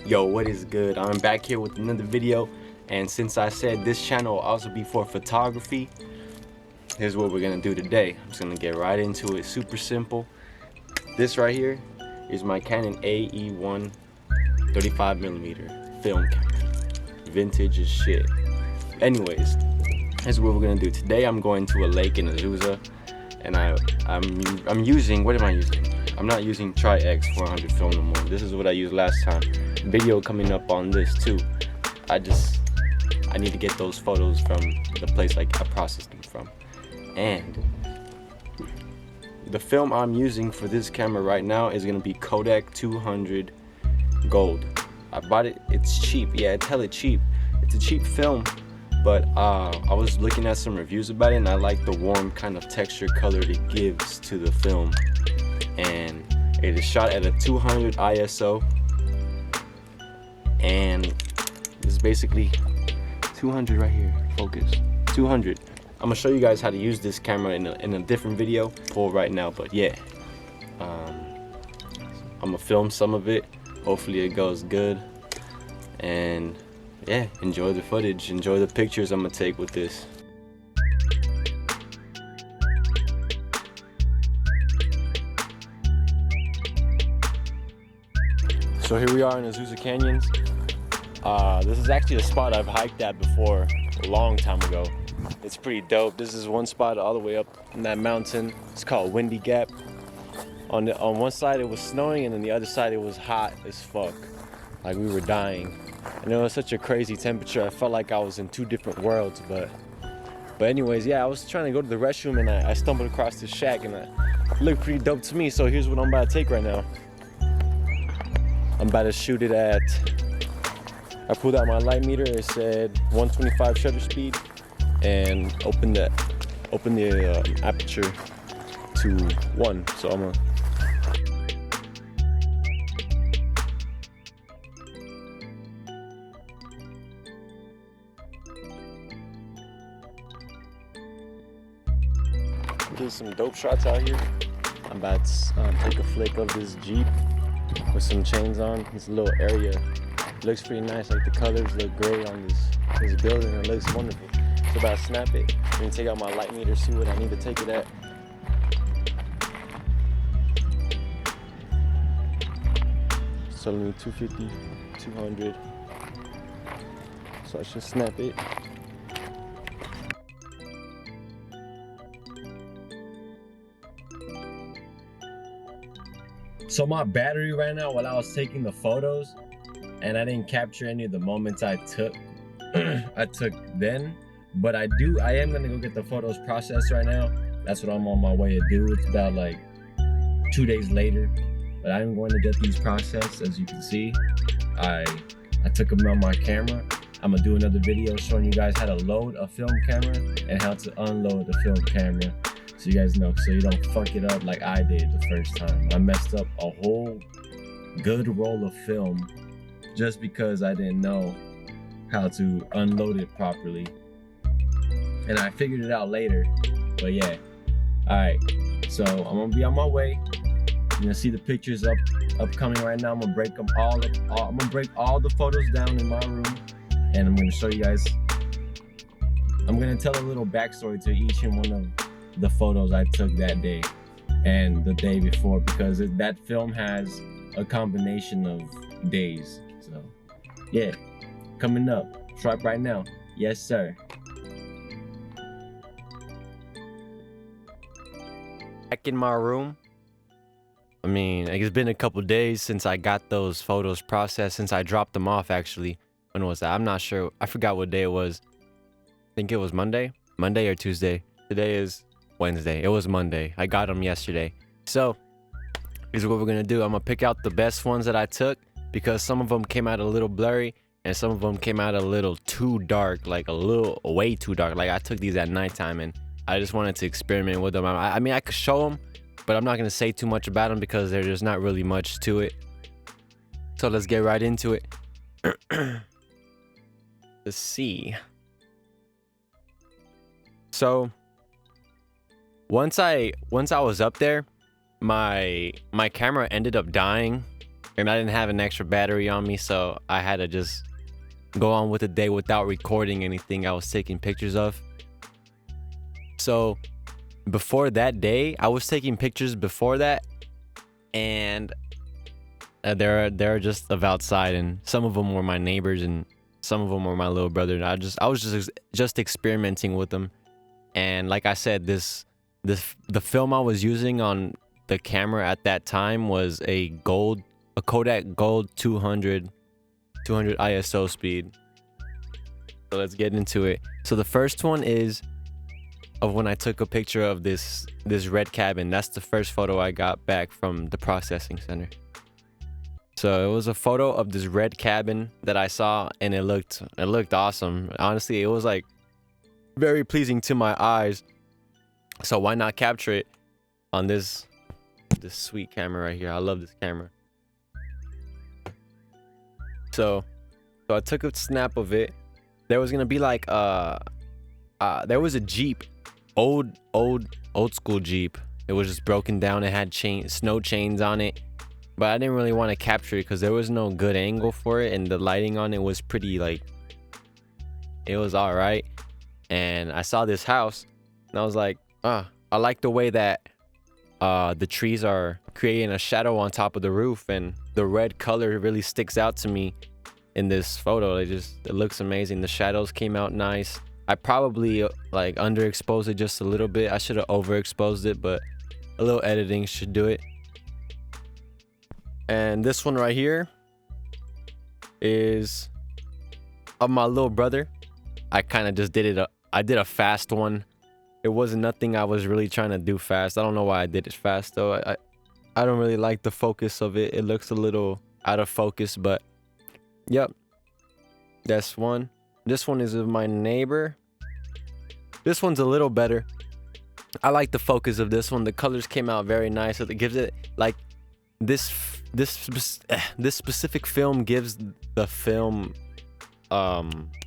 Yo, what is good? I'm back here with another video, and since I said this channel will also be for photography, here's what we're gonna do today. I'm just gonna get right into it. Super simple. This right here is my Canon AE-1 35mm film camera. Vintage as shit. Anyways, here's what we're gonna do today. I'm going to a lake in Azusa, and I'm using, what am I using? I'm not using Tri-X 400 film no more. This is what I used last time. Video coming up on this too. I need to get those photos from the place I processed them from. And the film I'm using for this camera right now is gonna be Kodak 200 Gold. I bought it, it's cheap. Yeah, it's hella cheap. It's a cheap film, but I was looking at some reviews about it, and I like the warm kind of texture color it gives to the film. And it is shot at a 200 ISO, and this is basically 200 right here. Focus 200. I'm gonna show you guys how to use this camera in a different video for right now, but yeah, I'm gonna film some of it. Hopefully it goes good, and yeah, enjoy the footage, enjoy the pictures I'm gonna take with this. So here we are in Azusa Canyons. This is actually a spot I've hiked at before a long time ago. It's pretty dope. This is one spot all the way up in that mountain. It's called Windy Gap. On one side it was snowing, and on the other side it was hot as fuck. Like we were dying. And it was such a crazy temperature. I felt like I was in two different worlds. But anyways, yeah, I was trying to go to the restroom, and I stumbled across this shack, and it looked pretty dope to me. So here's what I'm about to take right now. I'm about to shoot it at, I pulled out my light meter, it said 125 shutter speed, and open the aperture to 1. So I'm gonna get some dope shots out here. I'm about to take a flick of this Jeep with some chains on. This little area looks pretty nice. Like the colors look great on this building. It looks wonderful. So about to snap it and take out my light meter, see what I need to take it at. It's telling me 250, 200. So I should snap it. So my battery ran out while I was taking the photos, and I didn't capture any of the moments I took then. But I am gonna go get the photos processed right now. That's what I'm on my way to do. It's about like 2 days later, but I'm going to get these processed. As you can see, I took them on my camera. I'm gonna do another video showing you guys how to load a film camera and how to unload a film camera, so you guys know, so you don't fuck it up like I did the first time. I messed up a whole good roll of film just because I didn't know how to unload it properly. And I figured it out later, but yeah. Alright, so I'm gonna be on my way. You're gonna see the pictures upcoming right now. I'm gonna break them all up. I'm gonna break all the photos down in my room, and I'm gonna show you guys. I'm gonna tell a little backstory to each and one of the photos I took that day and the day before, because that film has a combination of days. So yeah, coming up, swipe right now. Yes sir. Back in my room. I mean, it's been a couple days since I got those photos processed, since I dropped them off actually. When was that? I'm not sure. I forgot what day it was. I think it was Monday or Tuesday. Today is Wednesday. It was Monday. I got them yesterday. So here's what we're gonna do. I'm gonna pick out the best ones that I took, because some of them came out a little blurry and some of them came out a little too dark, like a little way too dark. Like I took these at nighttime, and I just wanted to experiment with them. I mean, I could show them, but I'm not gonna say too much about them because there's just not really much to it. So let's get right into it. Let's see. So once I was up there, my camera ended up dying and I didn't have an extra battery on me, so I had to just go on with the day without recording anything I was taking pictures of. So before that day, I was taking pictures before that, and they're just of outside, and some of them were my neighbors, and some of them were my little brother. And I was just experimenting with them, and like I said, the film I was using on the camera at that time was a Kodak Gold 200 ISO speed. So let's get into it. So the first one is of when I took a picture of this red cabin. That's the first photo I got back from the processing center. So it was a photo of this red cabin that I saw, and it looked awesome. Honestly, it was like very pleasing to my eyes. So why not capture it on this sweet camera right here? I love this camera. So I took a snap of it. There was gonna be like there was a Jeep, old school Jeep. It was just broken down. It had snow chains on it, but I didn't really want to capture it because there was no good angle for it, and the lighting on it was pretty, like, it was all right. And I saw this house, and I was like, I like the way that the trees are creating a shadow on top of the roof, and the red color really sticks out to me in this photo. It looks amazing. The shadows came out nice. I probably like underexposed it just a little bit. I should have overexposed it, but a little editing should do it. And this one right here is of my little brother. I kind of just did it. I did a fast one. It wasn't nothing I was really trying to do fast. I don't know why I did it fast though. I don't really like the focus of it. It looks a little out of focus, but yep, that's one. This one is of my neighbor. This one's a little better. I like the focus of this one. The colors came out very nice. It gives it like this specific film gives the film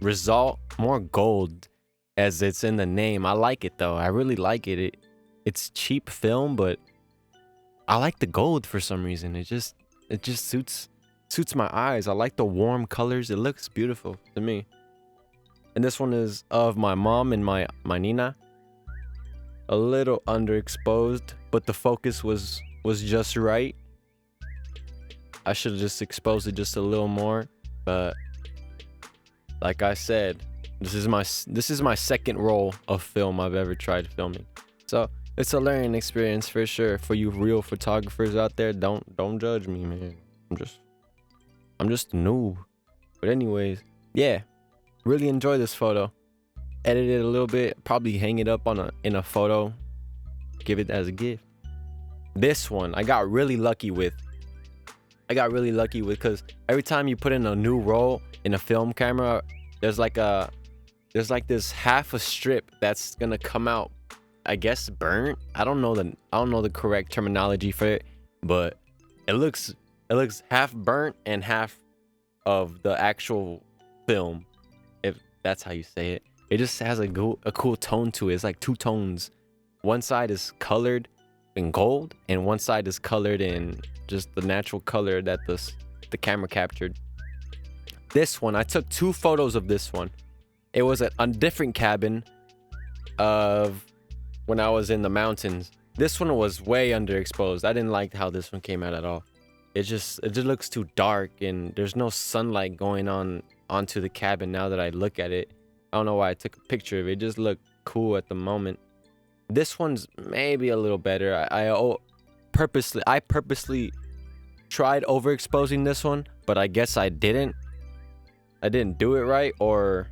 result more gold, as it's in the name. I like it though. I really like it. It's cheap film, but I like the gold for some reason. It just suits my eyes. I like the warm colors. It looks beautiful to me. And this one is of my mom and my Nina. A little underexposed, but the focus was just right. I should have just exposed it just a little more, but like I said, this is my second roll of film I've ever tried filming. So it's a learning experience for sure. For you real photographers out there, don't judge me, man. I'm just a noob. But anyways, yeah, really enjoy this photo. Edit it a little bit, probably hang it up in a photo, give it as a gift. This one I got really lucky with because every time you put in a new roll in a film camera, there's like this half a strip that's gonna come out, I guess burnt. I don't know the correct terminology for it, but it looks half burnt and half of the actual film, if that's how you say it. It just has a cool tone to it. It's like two tones. One side is colored in gold, and one side is colored in just the natural color that the camera captured. This one, I took 2 photos of this one. It was a different cabin of when I was in the mountains. This one was way underexposed. I didn't like how this one came out at all. It just looks too dark, and there's no sunlight going onto the cabin now that I look at it. I don't know why I took a picture of it. It just looked cool at the moment. This one's maybe a little better. I purposely tried overexposing this one, but I guess I didn't do it right or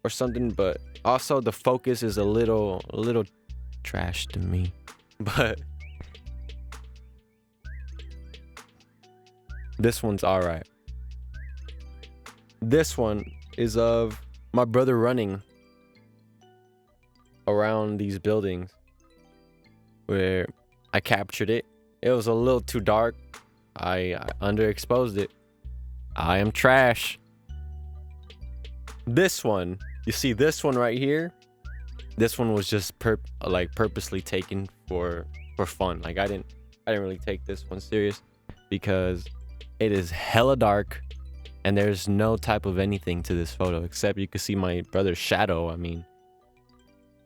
something. But also the focus is a little trash to me. But this one's all right. This one is of my brother running around these buildings where I captured it. It was a little too dark. I underexposed it. I am trash. This one, you see this one right here? This one was just purposely taken for fun. Like I didn't really take this one serious because It is hella dark, and there's no type of anything to this photo except you can see my brother's shadow. I mean,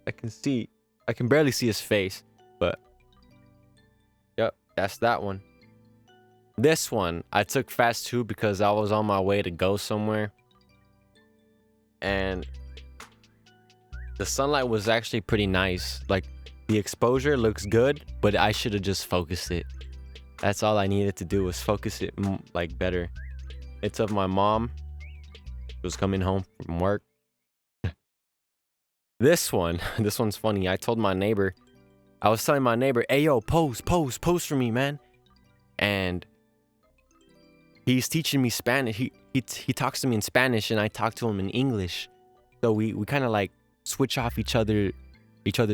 I can barely see his face, but yep, that's that one. This one I took fast too because I was on my way to go somewhere, and the sunlight was actually pretty nice. Like, the exposure looks good, but I should have just focused it. That's all I needed to do, was focus it like better. It's of my mom. She was coming home from work. This one's funny. I was telling my neighbor, hey yo, pose for me, man. And he's teaching me Spanish. He talks to me in Spanish and I talk to him in English. So we kind of like switch off each other's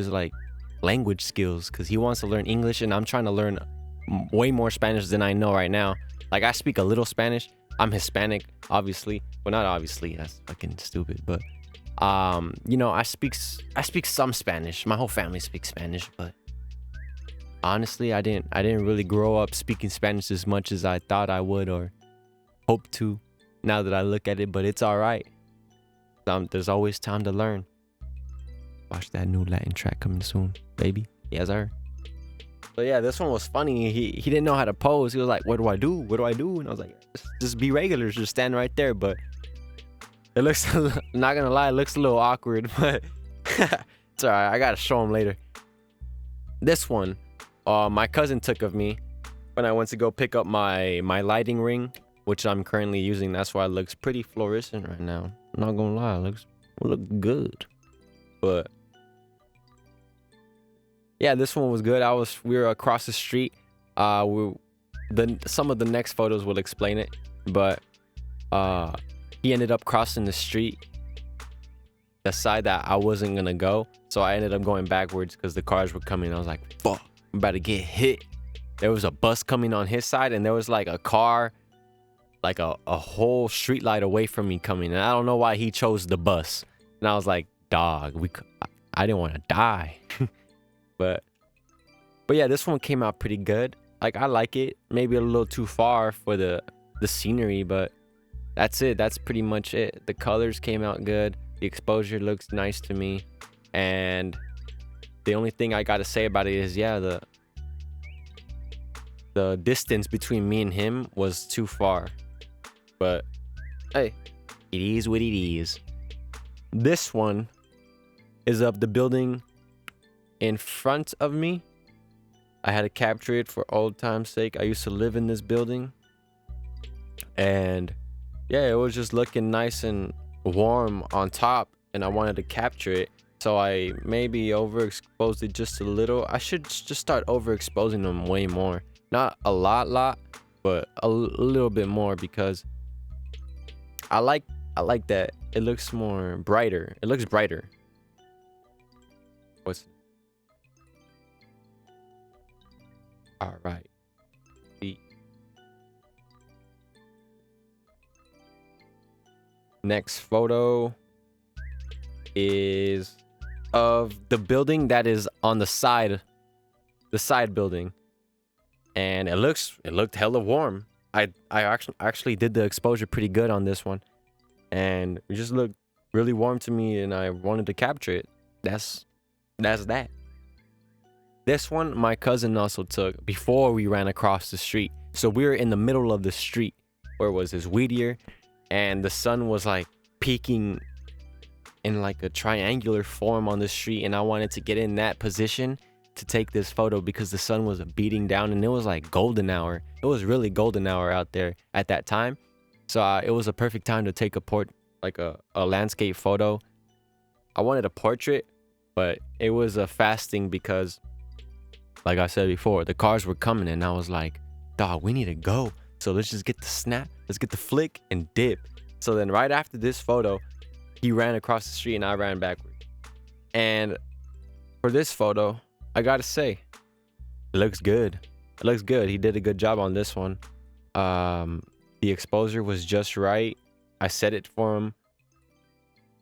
like language skills, because he wants to learn English and I'm trying to learn way more Spanish than I know right now. Like, I speak a little Spanish. I'm Hispanic, obviously. Well, not obviously, that's fucking stupid, but you know, I speak some Spanish. My whole family speaks Spanish, but honestly, I didn't really grow up speaking Spanish as much as I thought I would or hope to, now that I look at it, but it's all right. There's always time to learn. Watch that new Latin track coming soon, baby. Yes, sir. So yeah, this one was funny. He didn't know how to pose. He was like, what do I do? And I was like, just be regular, just stand right there. But it looks, not gonna lie, it looks a little awkward, but it's all right. I gotta show him later. This one, my cousin took of me when I went to go pick up my lighting ring, which I'm currently using. That's why it looks pretty fluorescent right now. I'm not gonna lie, it look good. But yeah, this one was good. We were across the street. Some of the next photos will explain it, but he ended up crossing the street, the side that I wasn't gonna go. So I ended up going backwards because the cars were coming. I was like, fuck, I'm about to get hit. There was a bus coming on his side, and there was like a car, like a whole street light away from me coming. And I don't know why he chose the bus. And I was like, dog, I didn't want to die. But yeah, this one came out pretty good. Like, I like it. Maybe a little too far for the scenery, but that's it. That's pretty much it. The colors came out good. The exposure looks nice to me. And the only thing I got to say about it is, yeah, the distance between me and him was too far. But hey, it is what it is. This one is of the building in front of me. I had to capture it for old time's sake. I used to live in this building, and yeah, it was just looking nice and warm on top, and I wanted to capture it, so I maybe overexposed it just a little. I should just start overexposing them way more, not a lot, but a little bit more, because I like that it looks more brighter. It looks brighter. All right. Next photo is of the building that is on the side building, and it looked hella warm. I actually did the exposure pretty good on this one, and it just looked really warm to me, and I wanted to capture it. That's that. This one my cousin also took before we ran across the street. So we were in the middle of the street where it was this weed ear, and the sun was like peeking in like a triangular form on the street, and I wanted to get in that position to take this photo because the sun was beating down, and it was like golden hour. It was really golden hour out there at that time. So it was a perfect time to take a landscape photo. I wanted a portrait, but it was a fasting because, like I said before, the cars were coming, and I was like, dog, we need to go. So let's just get the snap, let's get the flick and dip. So then right after this photo, he ran across the street and I ran backward. And for this photo, I gotta say, it looks good. It looks good. He did a good job on this one. The exposure was just right. I set it for him,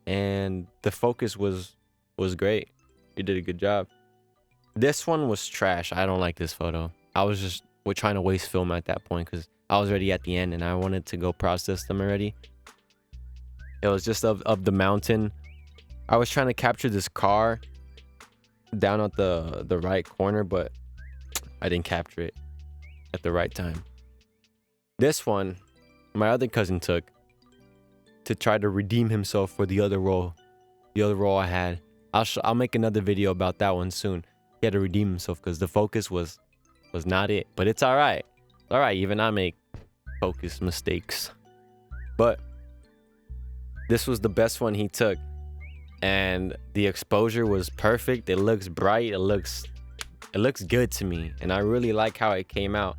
and the focus was great. He did a good job. This one was trash. I don't like this photo. I was just trying to waste film at that point because I was already at the end and I wanted to go process them already. It was just of the mountain. I was trying to capture this car down at the right corner, but I didn't capture it at the right time. This one, my other cousin took to try to redeem himself for the other role I had. I'll make another video about that one soon. He had to redeem himself because the focus was not it, but it's all right. All right, even I make focus mistakes. But this was the best one he took, and the exposure was perfect. It looks bright. It looks good to me, and I really like how it came out.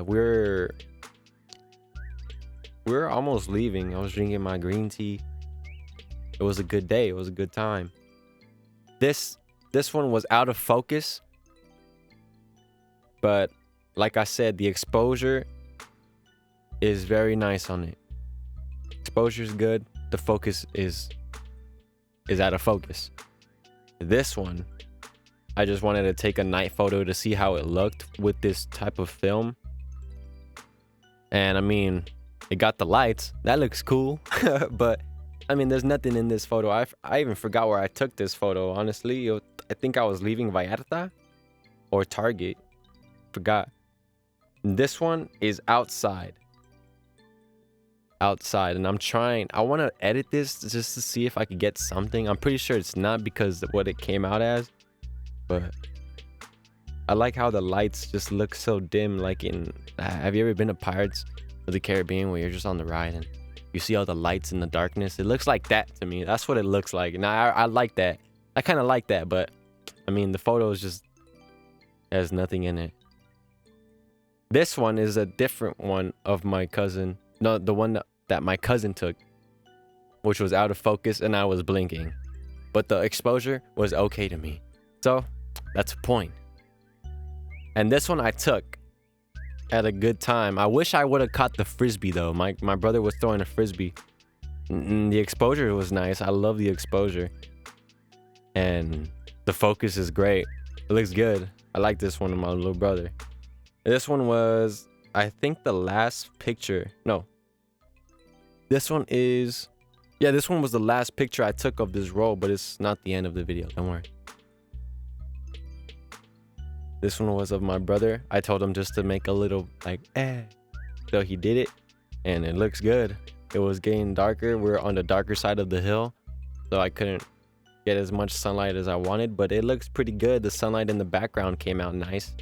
We're almost leaving. I was drinking my green tea. It was a good day. It was a good time. This one was out of focus, but like I said, the exposure is very nice on it. Exposure is good. The focus is out of focus. This one, I just wanted to take a night photo to see how it looked with this type of film. And I mean, it got the lights. That looks cool. But I mean, there's nothing in this photo. I even forgot where I took this photo, honestly. I think I was leaving Vallarta or Target. Forgot. This one is outside. And I want to edit this just to see if I could get something. I'm pretty sure it's not because of what it came out as, but I like how the lights just look so dim. Like have you ever been to Pirates of the Caribbean where you're just on the ride and you see all the lights in the darkness? It looks like that to me. That's what it looks like. And I like that. I kind of like that, but I mean, the photo is just has nothing in it. This one is a different one of my cousin. No, the one that my cousin took, which was out of focus and I was blinking, but the exposure was okay to me. So that's a point. And this one I took at a good time. I wish I would have caught the frisbee though. My brother was throwing a frisbee. The exposure was nice. I love the exposure. And the focus is great. It looks good. I like this one of my little brother. This one was, I think, the last picture. No. This one is... Yeah, this one was the last picture I took of this roll, but it's not the end of the video. Don't worry. This one was of my brother. I told him just to make a little, like, So he did it, and it looks good. It was getting darker. We're on the darker side of the hill, so I couldn't get as much sunlight as I wanted, but it looks pretty good. The sunlight in the background came out nice.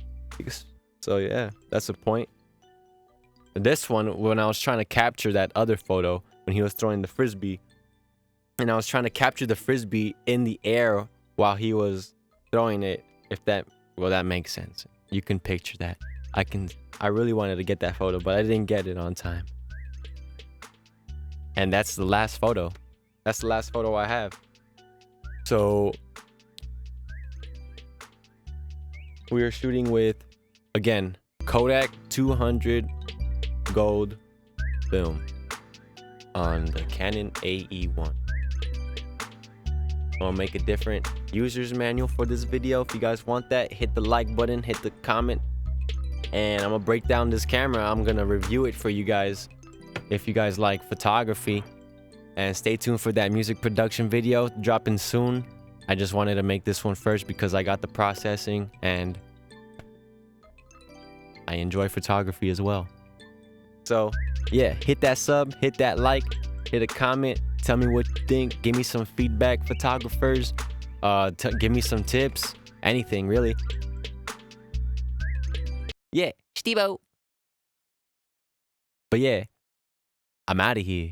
So yeah, that's the point. This one, when I was trying to capture that other photo, when he was throwing the frisbee, and I was trying to capture the frisbee in the air while he was throwing it, that makes sense. You can picture that. I really wanted to get that photo, but I didn't get it on time. And that's the last photo. That's the last photo I have. So we are shooting with, again, Kodak 200 gold film on the Canon AE-1. I'll make a different user's manual for this video. If you guys want that, hit the like button, hit the comment, and I'm gonna break down this camera. I'm gonna review it for you guys if you guys like photography. And stay tuned for that music production video dropping soon. I just wanted to make this one first because I got the processing and I enjoy photography as well. So yeah, hit that sub, hit that like, hit a comment, tell me what you think, give me some feedback, photographers, give me some tips, anything really. Yeah, Steve-O. But yeah, I'm out of here.